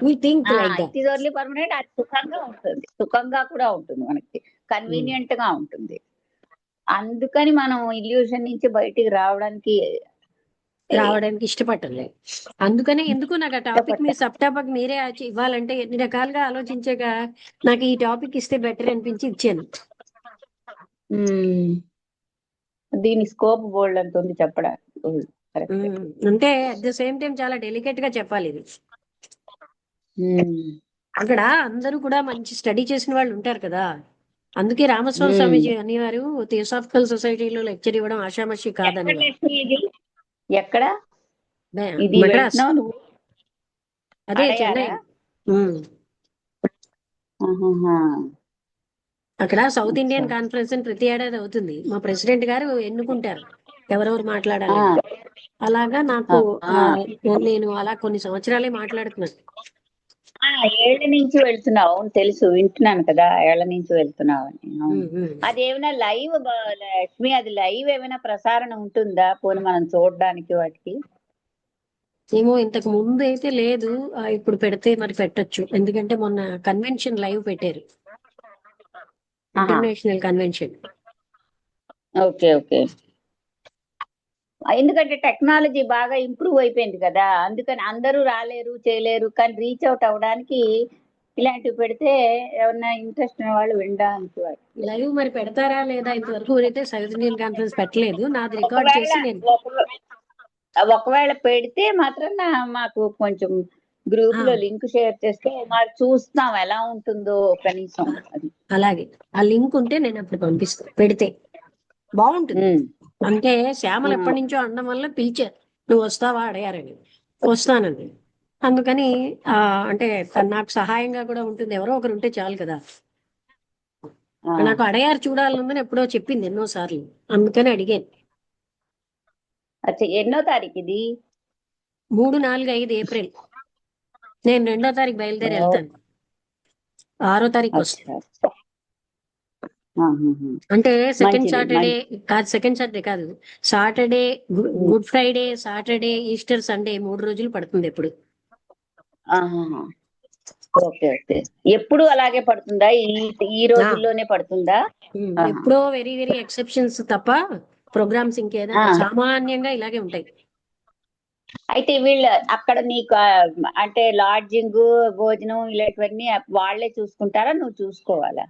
we think like that. It is only permanent. అది సుఖంగా ఉంటుంది, సుఖంగా కూడా ఉంటుంది, మనకి కన్వీనియంట్ గా ఉంటుంది. అందుకని మనం ఇల్యూషన్ నుంచి బయటికి రావడానికి ఇష్టపడలేదు. అందుకనే ఎందుకు నాకు ఆ టాపిక్ మీ సబ్ టాపిక్ మీరే ఇవ్వాలంటే ఎన్ని రకాలుగా ఆలోచించాక నాకు ఈ టాపిక్ ఇస్తే బెటర్ అనిపించి ఇచ్చాను. దీని స్కోప్ బోల్డ్ అంత ఉంది చెప్పడానికి. అంటే అట్ ద సేమ్ టైం చాలా డెలికేట్ గా చెప్పాలి ఇది. అక్కడ అందరూ కూడా మంచి స్టడీ చేసిన వాళ్ళు ఉంటారు కదా. అందుకే రామస్వామి స్వామీజీ అనేవారు థియోసాఫికల్ సొసైటీలో లెక్చర్ ఇవ్వడం ఆషామషి కాదని. ఎక్కడ ఇది మద్రాస్, వెళ్తున్నావు నువ్వు? అదే అడయారా? చెన్నై. అక్కడ సౌత్ ఇండియన్ కాన్ఫరెన్స్ అని ప్రతి ఏడాది అవుతుంది. మా ప్రెసిడెంట్ గారు ఎన్నుకుంటారు ఎవరెవరు మాట్లాడాలి. అలాగా నాకు నేను అలా కొన్ని సంవత్సరాలే మాట్లాడుతున్నాను. ఏళ్ల నుంచి వెళ్తున్నావు, తెలుసు, వింటున్నాను కదా, ఏళ్ల నుంచి వెళ్తున్నావు అని. అది ఏమైనా లైవ్ లక్ష్మి, అది లైవ్ ఏమైనా ప్రసారణ ఉంటుందా పోనీ మనం చూడడానికి వాటికి? ఏమో ఇంతకు ముందు అయితే లేదు, ఇప్పుడు పెడితే మరి పెట్టొచ్చు. ఎందుకంటే మొన్న కన్వెన్షన్ లైవ్ పెట్టారు, ఇంటర్నేషనల్ కన్వెన్షన్. Okay okay. ఎందుకంటే టెక్నాలజీ బాగా ఇంప్రూవ్ అయిపోయింది కదా, అందుకని అందరూ రాలేరు చేయలేరు, కానీ రీచ్ అవుట్ అవడానికి ఇలాంటివి పెడితే ఎవరన్నా ఇంట్రెస్ట్ ఉన్న వాళ్ళు వినడానికి. లైవ్ మరి పెడతారా లేదా ఇంతవరకు అయితే సౌత్ ఇండియన్ కాన్ఫరెన్స్ పెట్టలేదు. నాది రికార్డ్ చేసి నేను ఒకవేళ పెడితే మాత్రం మాకు కొంచెం గ్రూప్ లో లింక్ షేర్ చేస్తే మరి చూస్తాం ఎలా ఉంటుందో కనీసం. అది అలాగే ఆ లింక్ ఉంటే నేను అప్పుడు పంపిస్తాను, పెడితే బాగుంటుంది. అంటే శ్యామలు ఎప్పటి నుంచో అనడం వల్ల పిలిచారు, నువ్వు వస్తావా అడిగారని. వస్తానండి. అందుకని అంటే నాకు సహాయంగా కూడా ఉంటుంది, ఎవరో ఒకరు ఉంటే చాలు కదా. నాకు అడయారు చూడాలని ఎప్పుడో చెప్పింది ఎన్నో సార్లు, అందుకని అడిగాను. ఎన్నో తారీఖు ఇది? 3, 4, 5 ఏప్రిల్. నేను 2వ తారీఖు బయలుదేరి వెళ్తాను, 6వ తారీఖు వస్తాను. అంటే సెకండ్ సాటర్డే కాదు, సెకండ్ సాటర్డే కాదు, Saturday, good Friday, Saturday, Easter Sunday 3 రోజులు పడుతుంది ఎప్పుడు. Okay okay. ఎప్పుడు అలాగే పడుతుందా? ఈ రోజుల్లోనే పడుతుందా? ఎప్పుడో వెరీ వెరీ ఎక్సెప్షన్స్ తప్ప ప్రోగ్రామ్స్ ఇంకేదా సామాన్యంగా ఇలాగే ఉంటాయి. అయితే వీళ్ళు అక్కడ నీకు అంటే లాడ్జింగ్, భోజనం ఇలాంటివన్నీ వాళ్ళే చూసుకుంటారా, నువ్వు చూసుకోవాలా?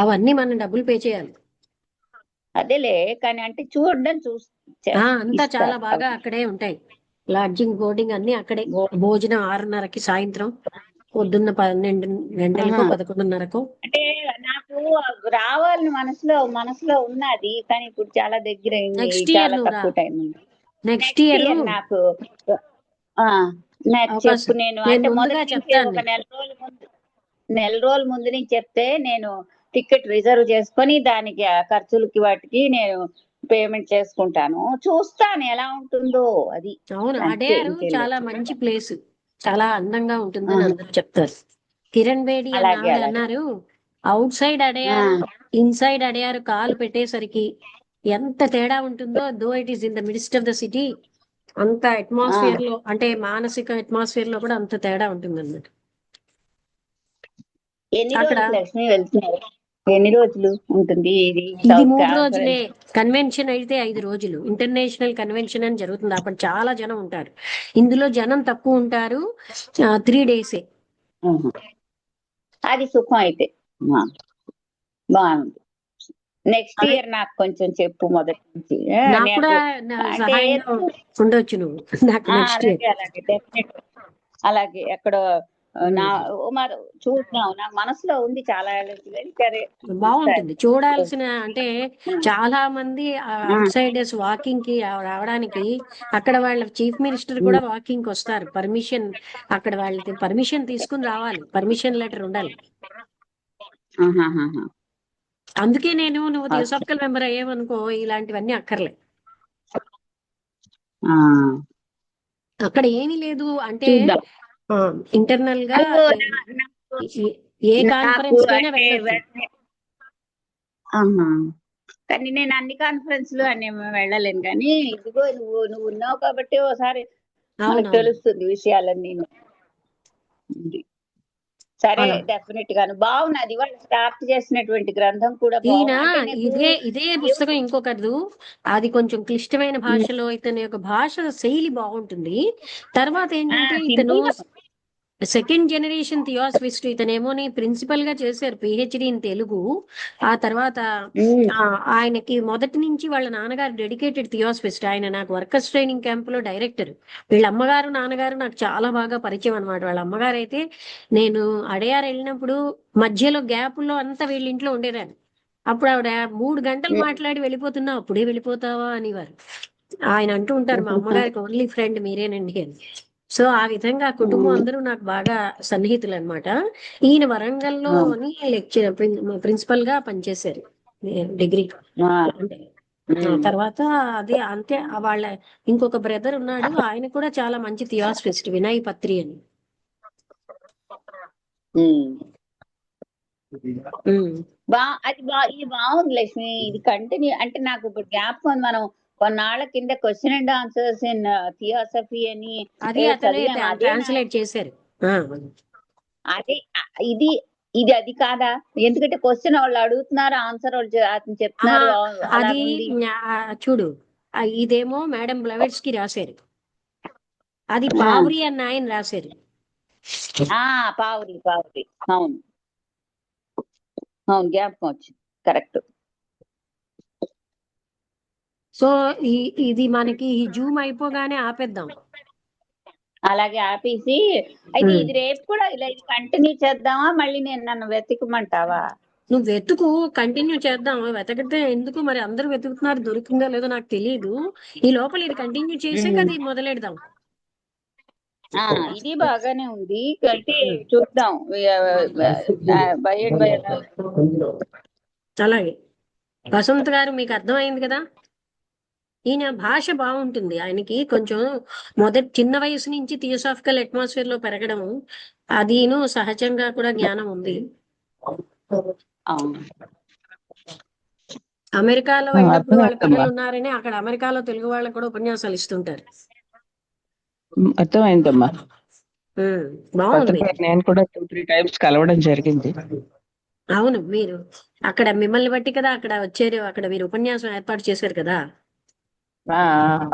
అవన్నీ మనం డబ్బులు పే చేయాలి. అదేలే, కానీ అంటే చూడడం అంతా చాలా బాగా అక్కడే ఉంటాయి. లాడ్జింగ్, బోర్డింగ్ అన్ని అక్కడే. భోజనం 6:30కి సాయంత్రం, పొద్దున్న 12 గంటలకు, 11:30కు. అంటే నాకు రావాలని మనసులో ఉన్నది, కానీ ఇప్పుడు చాలా దగ్గర చాలా తక్కువ టైం ఉంది. నెక్స్ట్ ఇయర్ నాకు చెప్పు. నేను అంటే మొదటి ఒక నెల రోజుల ముందు నుంచి చెప్తే నేను టికెట్ రిజర్వ్ చేసుకొని దానికి ఖర్చులకి వాటికి నేను పేమెంట్ చేసుకుంటాను, చూస్తాను ఎలా ఉంటుందో అది. అవును, అడయారు చాలా మంచి ప్లేస్, చాలా అందంగా ఉంటుందని అందరూ చెప్తారు. కిరణ్ బేడి అన్నారు, out side Adyar, inside Adyar కాలు పెట్టేసరికి ఎంత తేడా ఉంటుందో. Though it is in the midst of the city, అంత అట్మాస్ఫియర్ లో, అంటే మానసిక అట్మాస్ఫియర్ లో కూడా అంత తేడా ఉంటుంది అన్నమాట. అక్కడ ఎన్ని రోజులు ఉంటుంది ఇది? 3 రోజులే. కన్వెన్షన్ అయితే 5 రోజులు. ఇంటర్నేషనల్ కన్వెన్షన్ అని జరుగుతుంది, అప్పుడు చాలా జనం ఉంటారు. ఇందులో జనం తక్కువ ఉంటారు, 3 డేసే. అది సుఖం అయితే బాగుంది. నెక్స్ట్ ఇయర్ నాకు కొంచెం చెప్పు మొదటి నుంచి. నాకు కూడా ఉండొచ్చు నువ్వు నాకు నెక్స్ట్ ఇయర్. అలాగే ఎక్కడో చూద్దాం, నా మనసులో ఉంది చాలా. బాగుంటుంది చూడాల్సిన. అంటే చాలా మంది అవుట్ సైడర్స్ వాకింగ్ కి రావడానికి, అక్కడ వాళ్ళ చీఫ్ మినిస్టర్ కూడా వాకింగ్ కి వస్తారు. పర్మిషన్, అక్కడ వాళ్ళకి పర్మిషన్ తీసుకుని రావాలి, పర్మిషన్ లెటర్ ఉండాలి. అందుకే నువ్వు థియోసాఫికల్ మెంబర్ అయ్యేవనుకో ఇలాంటివన్నీ అక్కర్లే. అక్కడ ఏమీ లేదు, అంటే ఇంటర్నల్ గా ఏ కాన్ఫరెన్స్ కైనా వెళ్ళొచ్చు. ఆహా. కానీ నేను అన్ని కాన్ఫరెన్స్లు అని వెళ్ళలేను, కానీ ఇదిగో నువ్వు ఉన్నావు కాబట్టి ఓసారి మనకు అవునవును తెలుస్తుంది విషయాలన్నీ. ఉంది. సరే, అలా డెఫినెట్ గాను బాగున్నది. వాళ్ళు స్టార్ట్ చేసినటువంటి గ్రంథం కూడా ఈయన బాగుంది. అంటే నీకు ఇదే పుస్తకం ఇంకొకటి, అది కొంచెం క్లిష్టమైన భాషలో, ఇతని యొక్క భాష శైలి బాగుంటుంది. తర్వాత ఏంటంటే ఇతను సింపుల్ గా. Second generation theosophist. ఇతనేమోని ప్రిన్సిపల్ గా చేశారు పిహెచ్డి ఇన్ తెలుగు. ఆ తర్వాత ఉమ్, ఆయనకి మొదటి నుంచి వాళ్ళ నాన్నగారు డెడికేటెడ్ థియాసఫిస్ట్. ఆయన నాకు వర్కర్స్ ట్రైనింగ్ క్యాంప్ లో డైరెక్టర్. వీళ్ళ అమ్మగారు నాన్నగారు నాకు చాలా బాగా పరిచయం అనమాట. వాళ్ళ అమ్మగారు అయితే నేను అడయార్ వెళ్ళినప్పుడు మధ్యలో గ్యాప్ లో అంతా వీళ్ళ ఇంట్లో ఉండేదాన్ని. అప్పుడు ఆవిడ 3 గంటలు ఉమ్, మాట్లాడి వెళ్ళిపోతున్నావు, అప్పుడే వెళ్ళిపోతావా అనేవారు. ఆయన అంటూ ఉంటారు, మా అమ్మగారికి ఓన్లీ ఫ్రెండ్ మీరేనండి అని. సో ఆ విధంగా కుటుంబం ఉమ్, అందరూ నాకు బాగా సన్నిహితులు అనమాట. ఈయన వరంగల్లోని లెక్చర్ ప్రిన్సిపల్ గా పనిచేశారు డిగ్రీ. ఆ, అంటే ఉమ్, తర్వాత అదే అంతే. వాళ్ళ ఇంకొక బ్రదర్ ఉన్నాడు, ఆయన కూడా చాలా మంచి థియాసఫిస్ట్, వినయ్ పత్రి అని. ఉమ్. ఉమ్. ఇది బాగుంది లక్ష్మి. ఇది కంటిన్యూ అంటే నాకు ఇప్పుడు జ్ఞాపకం, మనం కొన్నాళ్ల కింద question and answers in theosophy అని అది ఏదో అతనే చదివాము. అదేనా? ట్రాన్స్లేట్ చేశారు. అదే ఇది ఇది అది కాదా? ఎందుకంటే క్వశ్చన్ వాళ్ళు అడుగుతున్నారు, ఆన్సర్ వాళ్ళు అతను ఆహా, చెప్తున్నారు, అది అలాగుంది. చూడు, ఇదేమో మేడం బ్లవెట్స్ కి రాశారు, అది ఆ, పావురి అన్న ఆయన రాశారు. పావురి పావురి. అవును అవును, జ్ఞాపకం వచ్చింది. కరెక్ట్. సో ఇది మనకి జూమ్ అయిపోగానే ఆపేద్దాం. అలాగే ఆపేసి, అయితే ఇది రేపు కూడా ఇలా ఇది కంటిన్యూ చేద్దామా? మళ్ళీ నన్ను వెతకమంటావా? నువ్వు వెతుకు, కంటిన్యూ చేద్దాం. వెతకితే ఎందుకు మరి, అందరూ వెతుకుతున్నారు, దొరికిందో లేదో నాకు తెలియదు. ఈ లోపల ఇది కంటిన్యూ చేసాక అది మొదలెడదాం. ఆ ఇది బాగానే ఉంది, అయితే చూద్దాం. By and by. అలాగే వసంత్ గారు, మీకు అర్థమైంది కదా. ఈయన భాష బాగుంటుంది. ఆయనకి కొంచెం చిన్న వయసు నుంచి థియోసాఫికల్ అట్మాస్ఫియర్ లో పెరగడం, అదిను సహజంగా కూడా జ్ఞానం ఉంది. అమెరికాలో వెళ్ళినప్పుడు వాళ్ళ పిల్లలు ఉన్నారని అక్కడ అమెరికాలో తెలుగు వాళ్ళకు కూడా ఉపన్యాసాలు ఇస్తుంటారు. అర్థమైందమ్మా. బాగుంది. నేను కూడా 2-3 టైమ్స్ కలవడం జరిగింది. అవును, మీరు అక్కడ మిమ్మల్ని బట్టి కదా అక్కడ వచ్చారు, అక్కడ మీరు ఉపన్యాసం ఏర్పాటు చేశారు కదా.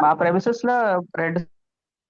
మా ప్రెమిసెస్ లో 2